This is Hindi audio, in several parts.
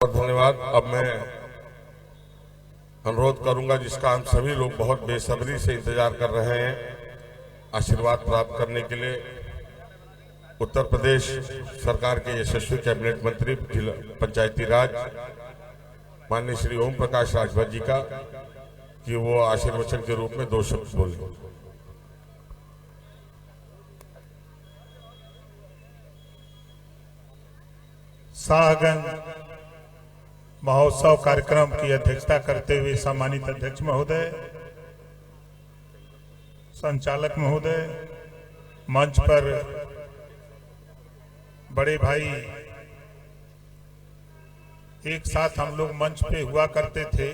बहुत धन्यवाद। अब मैं अनुरोध करूंगा जिसका हम सभी लोग बहुत बेसब्री से इंतजार कर रहे हैं आशीर्वाद प्राप्त करने के लिए, उत्तर प्रदेश सरकार के यशस्वी कैबिनेट मंत्री जिला पंचायती राज माननीय श्री ओम प्रकाश राजभर जी का, कि वो आशीर्वचन के रूप में 2 शब्द बोले। शाहगंज महोत्सव कार्यक्रम की अध्यक्षता करते हुए सम्मानित अध्यक्ष महोदय, संचालक महोदय, मंच पर बड़े भाई, एक साथ हम लोग मंच पे हुआ करते थे,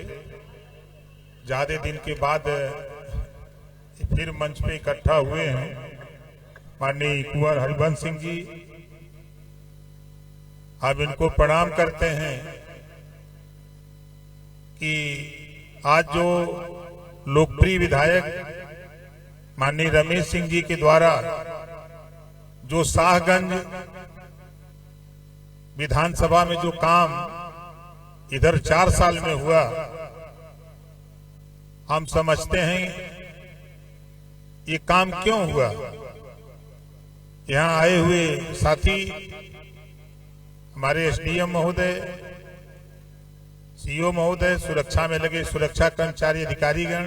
ज्यादा दिन के बाद फिर मंच पे इकट्ठा हुए हैं। माननीय कुंवर हरिवंश सिंह जी, अब इनको प्रणाम करते हैं कि आज जो लोकप्रिय विधायक माननीय रमेश सिंह जी के द्वारा जो शाहगंज विधानसभा में जो काम इधर 4 साल में हुआ, हम समझते हैं ये काम क्यों हुआ। यहाँ आए हुए साथी हमारे एसडीएम महोदय, सीओ महोदय, सुरक्षा में लगे सुरक्षा कर्मचारी अधिकारीगण,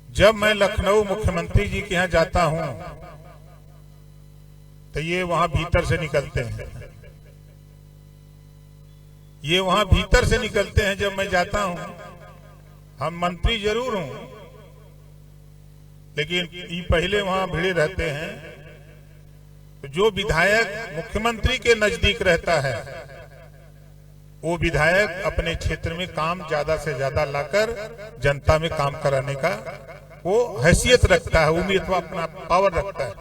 जब मैं लखनऊ मुख्यमंत्री जी के यहाँ जाता हूं तो ये वहां भीतर से निकलते हैं, ये वहां भीतर से निकलते हैं। जब मैं जाता हूं, हम मंत्री जरूर हूं लेकिन ये पहले वहां भिड़े रहते हैं। तो जो विधायक मुख्यमंत्री के नजदीक रहता है, वो विधायक अपने क्षेत्र में काम ज्यादा से ज्यादा लाकर जनता में काम कराने का वो हैसियत रखता है, उम्मीद अपना पावर रखता है।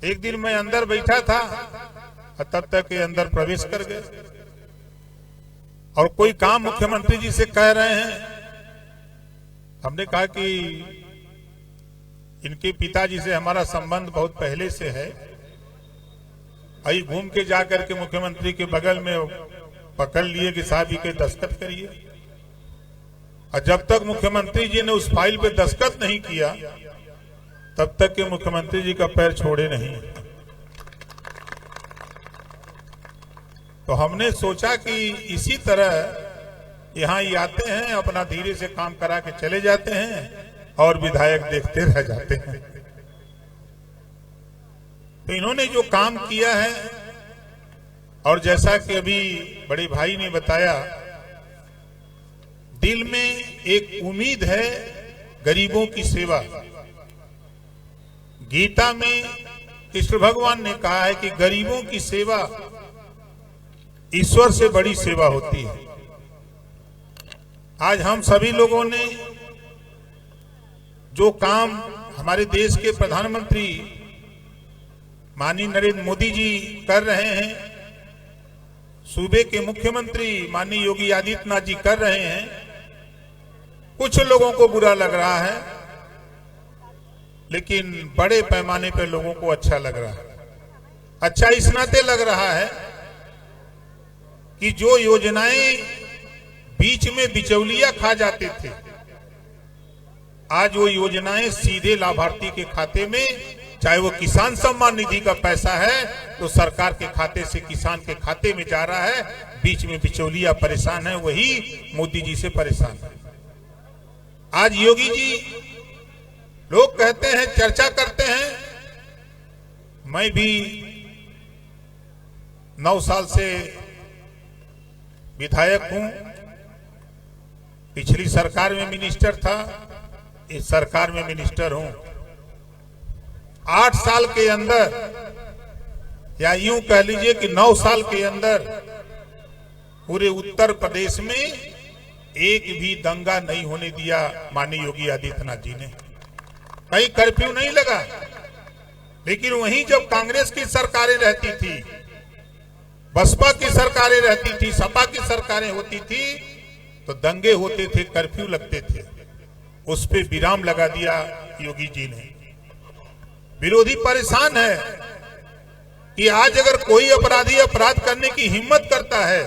एक दिन मैं अंदर बैठा था और तब तक ये अंदर प्रवेश कर गए और कोई काम मुख्यमंत्री जी से कह रहे हैं। हमने कहा कि इनके पिताजी से हमारा संबंध बहुत पहले से है, आई घूम के जाकर के मुख्यमंत्री के बगल में पकड़ लिए कि साहब जी के दस्तखत करिए, और जब तक मुख्यमंत्री जी ने उस फाइल पे दस्तखत नहीं किया तब तक के मुख्यमंत्री जी का पैर छोड़े नहीं। तो हमने सोचा कि इसी तरह यहाँ ये आते हैं, अपना धीरे से काम करा के चले जाते हैं और विधायक देखते रह जाते हैं। तो इन्होंने जो काम किया है, और जैसा कि अभी बड़े भाई ने बताया, दिल में एक उम्मीद है गरीबों की सेवा। गीता में कृष्ण भगवान ने कहा है कि गरीबों की सेवा ईश्वर से बड़ी सेवा होती है। आज हम सभी लोगों ने जो काम हमारे देश के प्रधानमंत्री माननीय नरेंद्र मोदी जी कर रहे हैं, सूबे के मुख्यमंत्री माननीय योगी आदित्यनाथ जी कर रहे हैं, कुछ लोगों को बुरा लग रहा है लेकिन बड़े पैमाने पर लोगों को अच्छा लग रहा है। अच्छा इस नाते लग रहा है कि जो योजनाएं बीच में बिचौलिया खा जाते थे, आज वो योजनाएं सीधे लाभार्थी के खाते में, चाहे वो किसान सम्मान निधि का पैसा है तो सरकार के खाते से किसान के खाते में जा रहा है। बीच में बिचौलिया परेशान है, वही मोदी जी से परेशान है। आज योगी जी, लोग कहते हैं, चर्चा करते हैं, मैं भी 9 साल से विधायक हूं, पिछली सरकार में मिनिस्टर था, इस सरकार में मिनिस्टर हूं। 8 साल के अंदर, या यूं कह लीजिए कि 9 साल के अंदर पूरे उत्तर प्रदेश में एक भी दंगा नहीं होने दिया माननीय योगी आदित्यनाथ जी ने। कहीं कर्फ्यू नहीं लगा, लेकिन वहीं जब कांग्रेस की सरकारें रहती थी, बसपा की सरकारें रहती थी, सपा की सरकारें होती थी, तो दंगे होते थे, कर्फ्यू लगते थे। उस पे विराम लगा दिया योगी जी ने। विरोधी परेशान है कि आज अगर कोई अपराधी अपराध करने की हिम्मत करता है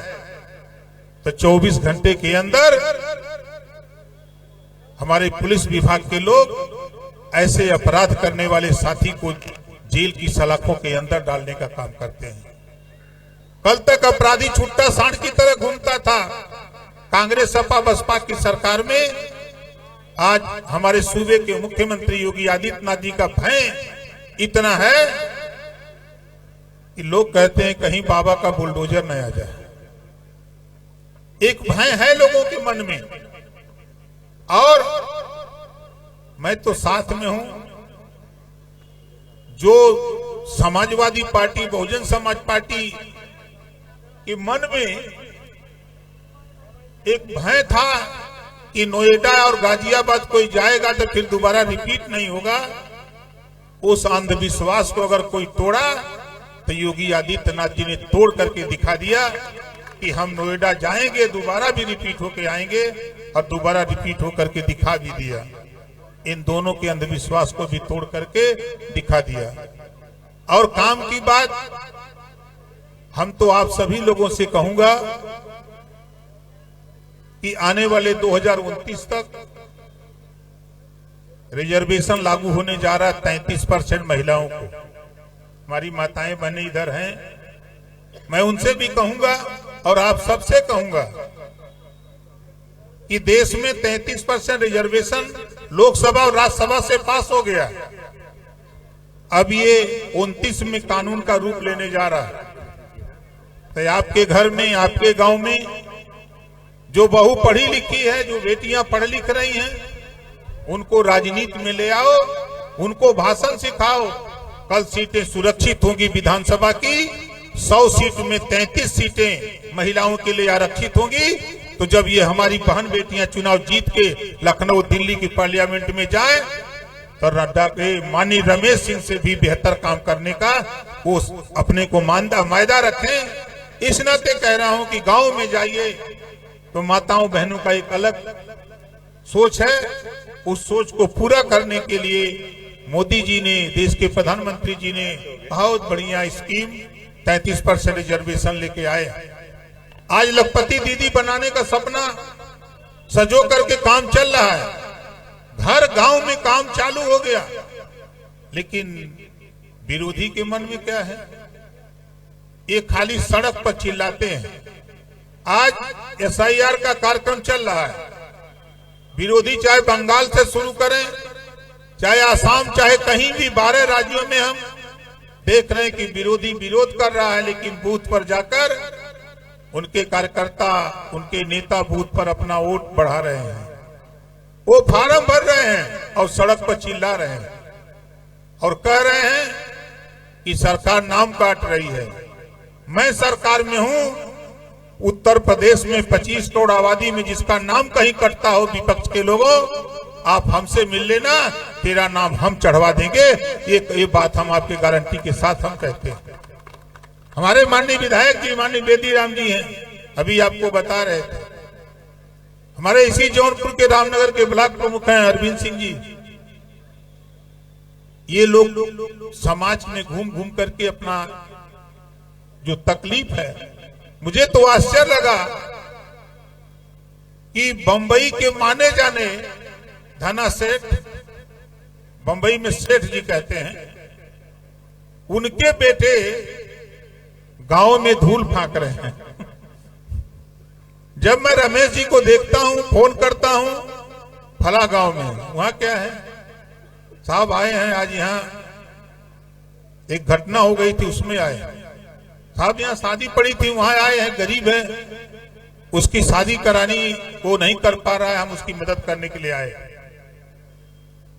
तो 24 घंटे के अंदर हमारे पुलिस विभाग के लोग ऐसे अपराध करने वाले साथी को जेल की सलाखों के अंदर डालने का काम करते हैं। कल तक अपराधी छुट्टा सांड की तरह घूमता था। कांग्रेस सपा बसपा की सरकार में आज हमारे सूबे के मुख्यमंत्री योगी आदित्यनाथ जी का भय इतना है कि लोग कहते हैं कहीं बाबा का बुलडोजर न आ जाए। एक भय है लोगों के मन में, और मैं तो साथ में हूं। जो समाजवादी पार्टी, बहुजन समाज पार्टी के मन में एक भय था कि नोएडा और गाजियाबाद कोई जाएगा तो फिर दोबारा रिपीट नहीं होगा, उस अंधविश्वास को अगर कोई तोड़ा तो योगी आदित्यनाथ जी ने तोड़ करके दिखा दिया कि हम नोएडा जाएंगे, दोबारा भी रिपीट होकर आएंगे, और दोबारा रिपीट होकर के दिखा भी दिया। इन दोनों के अंधविश्वास को भी तोड़ करके दिखा दिया। और काम की बात, हम तो आप सभी लोगों से कहूंगा कि आने वाले 2029 तक रिजर्वेशन लागू होने जा रहा है 33% महिलाओं को। हमारी माताएं बहनें इधर हैं, मैं उनसे भी कहूंगा और आप सबसे कहूंगा कि देश में 33% रिजर्वेशन लोकसभा और राज्यसभा से पास हो गया। अब ये 29 में कानून का रूप लेने जा रहा है। तो आपके घर में, आपके गांव में जो बहू पढ़ी लिखी है, जो बेटियां पढ़ लिख रही हैं, उनको राजनीति में ले आओ, उनको भाषण सिखाओ। कल सीटें सुरक्षित होंगी विधानसभा की, 100 सीट में 33 सीटें महिलाओं के लिए आरक्षित होंगी। तो जब ये हमारी बहन बेटियां चुनाव जीत के लखनऊ, दिल्ली की पार्लियामेंट में जाए तो नड्डा के माननीय रमेश सिंह से भी बेहतर काम करने का वो अपने को मायदा रखें। इस नाते कह रहा हूं कि गांव में जाइए तो माताओं बहनों का एक अलग सोच है। उस सोच को पूरा करने के लिए मोदी जी ने, देश के प्रधानमंत्री जी ने बहुत बढ़िया स्कीम 33% रिजर्वेशन लेके आए। आज लखपति दीदी बनाने का सपना सजो करके काम चल रहा है। हर गांव में काम चालू हो गया, लेकिन विरोधी के मन में क्या है? ये खाली सड़क पर चिल्लाते हैं। आज SIR का कार्यक्रम चल रहा है। विरोधी चाहे बंगाल से शुरू करें, चाहे आसाम, चाहे कहीं भी 12 राज्यों में हम देख रहे हैं कि विरोधी विरोध कर रहा है, लेकिन बूथ पर जाकर उनके कार्यकर्ता, उनके नेता बूथ पर अपना वोट बढ़ा रहे हैं। वो फार्म भर रहे हैं और सड़क पर चिल्ला रहे हैं और कह रहे हैं कि सरकार नाम काट रही है। मैं सरकार में हूं। उत्तर प्रदेश में 25 करोड़ आबादी में जिसका नाम कहीं कटता हो विपक्ष के लोगों, आप हमसे मिल लेना, तेरा नाम हम चढ़वा देंगे। ये बात हम आपके गारंटी के साथ हम कहते हैं। हमारे माननीय विधायक जी, माननीय बेदीराम जी हैं, अभी आपको बता रहे थे। हमारे इसी जौनपुर के रामनगर के ब्लॉक प्रमुख हैं अरविंद सिंह जी। ये लोग समाज में घूम घूम करके अपना जो तकलीफ है, मुझे तो आश्चर्य लगा कि बंबई के माने जाने धना सेठ, बंबई में सेठ जी कहते हैं, उनके बेटे गांव में धूल फांक रहे हैं। जब मैं रमेश जी को देखता हूं, फोन करता हूं, फला गांव में, वहां क्या है साहब आए हैं, आज यहां एक घटना हो गई थी उसमें आए साहब, यहाँ शादी पड़ी थी वहां आए हैं, गरीब है, उसकी शादी करानी वो नहीं कर पा रहा है, हम उसकी मदद करने के लिए आए।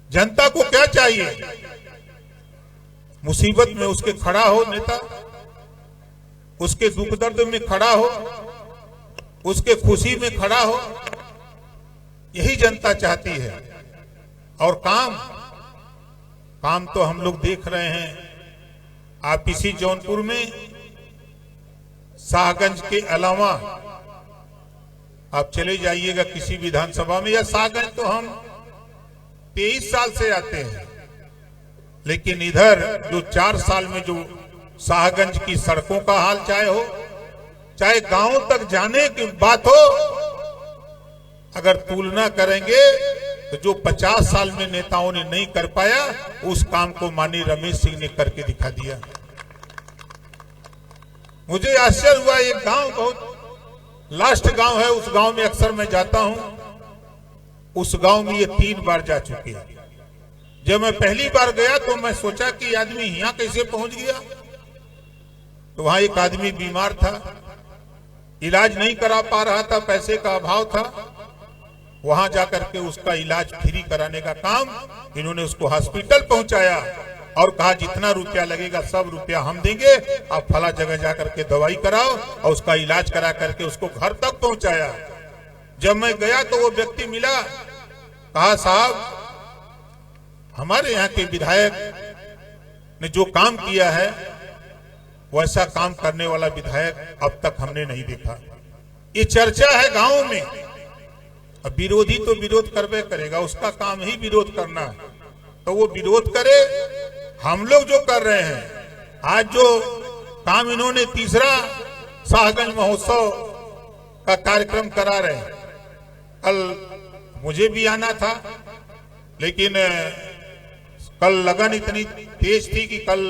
जनता को क्या चाहिए? मुसीबत में उसके खड़ा हो नेता, उसके दुख दर्द में खड़ा हो, उसके खुशी में खड़ा हो, यही जनता चाहती है। और काम तो हम लोग देख रहे हैं। आप इसी जौनपुर में शाहगंज के अलावा आप चले जाइएगा किसी विधानसभा में, या शाहगंज तो हम 23 साल से आते हैं, लेकिन इधर जो 4 साल में जो शाहगंज की सड़कों का हाल चाहे हो, चाहे गांव तक जाने की बात हो, अगर तुलना करेंगे तो जो 50 साल में नेताओं ने नहीं कर पाया, उस काम को माननीय रमेश सिंह ने करके दिखा दिया। मुझे आश्चर्य हुआ, एक गांव बहुत लास्ट गांव है, उस गांव में अक्सर मैं जाता हूं। उस गांव में ये 3 बार जा चुके हैं। जब मैं पहली बार गया तो मैं सोचा कि आदमी यहां कैसे पहुंच गया। तो वहां एक आदमी बीमार था, इलाज नहीं करा पा रहा था, पैसे का अभाव था। वहां जाकर के उसका इलाज फ्री कराने का काम, इन्होंने उसको हॉस्पिटल पहुंचाया और कहा जितना रुपया लगेगा सब रुपया हम देंगे, आप फला जगह जाकर के दवाई कराओ, और उसका इलाज करा करके उसको घर तक पहुंचाया। जब मैं गया तो वो व्यक्ति मिला, कहा साहब हमारे यहाँ के विधायक ने जो काम किया है, वैसा काम करने वाला विधायक अब तक हमने नहीं देखा। ये चर्चा है गांव में। अब विरोधी तो विरोध करवे करेगा, उसका काम ही विरोध करना है, तो वो विरोध करे। हम लोग जो कर रहे हैं, आज जो काम इन्होंने तीसरा शाहगंज महोत्सव का कार्यक्रम करा रहे हैं, कल मुझे भी आना था, लेकिन कल लगन इतनी तेज थी कि कल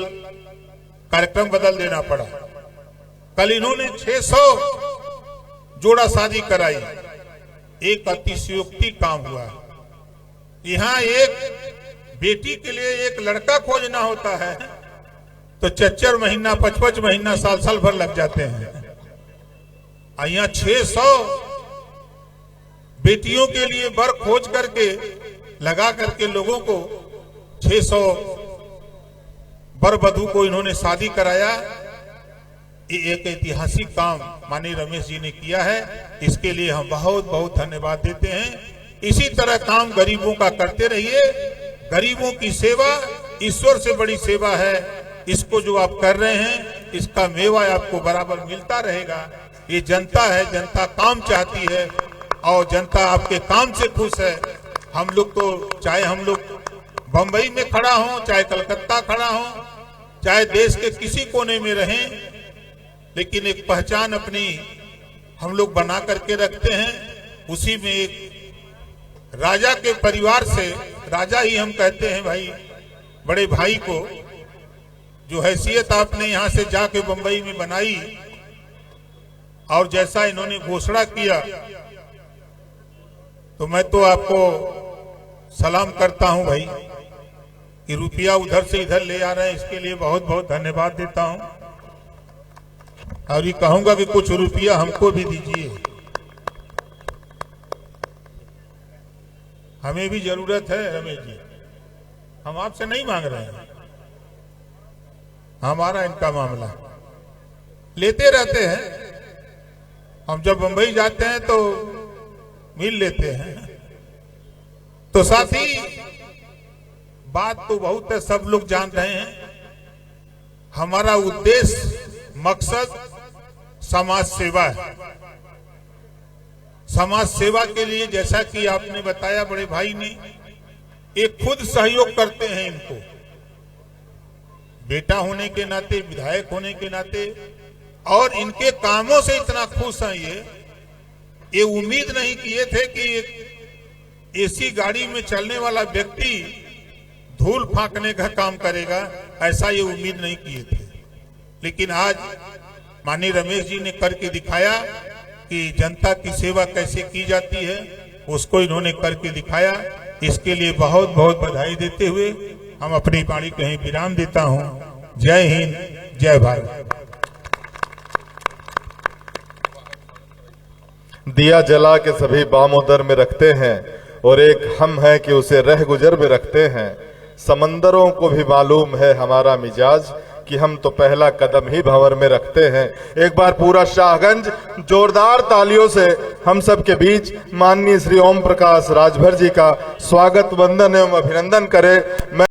कार्यक्रम बदल देना पड़ा। कल इन्होंने 600 जोड़ा शादी कराई। एक अतिशयोक्ति काम हुआ। यहाँ एक बेटी के लिए एक लड़का खोजना होता है तो 4 महीना 5 महीना साल भर लग जाते हैं। यहाँ 600 बेटियों के लिए वर खोज करके लगा करके लोगों को 600 वर वधू को इन्होंने शादी कराया। ये एक ऐतिहासिक काम माननीय रमेश जी ने किया है, इसके लिए हम बहुत बहुत धन्यवाद देते हैं। इसी तरह काम गरीबों का करते रहिए। गरीबों की सेवा ईश्वर से बड़ी सेवा है। इसको जो आप कर रहे हैं, इसका मेवा आपको बराबर मिलता रहेगा। ये जनता है, जनता काम चाहती है और जनता आपके काम से खुश है। हम लोग तो चाहे हम लोग बंबई में खड़ा हो, चाहे कलकत्ता खड़ा हो, चाहे देश के किसी कोने में रहें, लेकिन एक पहचान अपनी हम लोग बना करके रखते हैं। उसी में एक राजा के परिवार से, राजा ही हम कहते हैं भाई, बड़े भाई को जो हैसियत आपने यहां से जाके बंबई में बनाई और जैसा इन्होंने घोषणा किया, तो मैं तो आपको सलाम करता हूं भाई कि रुपया उधर से इधर ले आ रहे हैं, इसके लिए बहुत बहुत धन्यवाद देता हूं। और ये कहूंगा कि कुछ रुपया हमको भी दीजिए, हमें भी जरूरत है। रमेश जी, हम आपसे नहीं मांग रहे हैं, हमारा इनका मामला लेते रहते हैं। हम जब बंबई जाते हैं तो मिल लेते हैं। तो साथी बात तो बहुत है, सब लोग जान रहे हैं। हमारा उद्देश्य, मकसद समाज सेवा है। समाज सेवा के लिए जैसा कि आपने बताया बड़े भाई ने, एक खुद सहयोग करते हैं इनको, बेटा होने के नाते, विधायक होने के नाते, और इनके कामों से इतना खुश हैं। ये उम्मीद नहीं किए थे कि एक एसी गाड़ी में चलने वाला व्यक्ति धूल फांकने का काम करेगा, ऐसा ये उम्मीद नहीं किए थे। लेकिन आज माननीय रमेश जी ने करके दिखाया कि जनता की सेवा कैसे की जाती है, उसको इन्होंने करके दिखाया। इसके लिए बहुत बहुत बधाई देते हुए हम अपनी वाणी कहीं विराम देता हूं। जय हिंद, जय भारत। दिया जला के सभी बामोदर में रखते हैं और एक हम है कि उसे रह गुजर में रखते हैं। समंदरों को भी मालूम है हमारा मिजाज कि हम तो पहला कदम ही भंवर में रखते हैं। एक बार पूरा शाहगंज जोरदार तालियों से हम सब के बीच माननीय श्री ओम प्रकाश राजभर जी का स्वागत, वंदन एवं अभिनंदन करे। मैं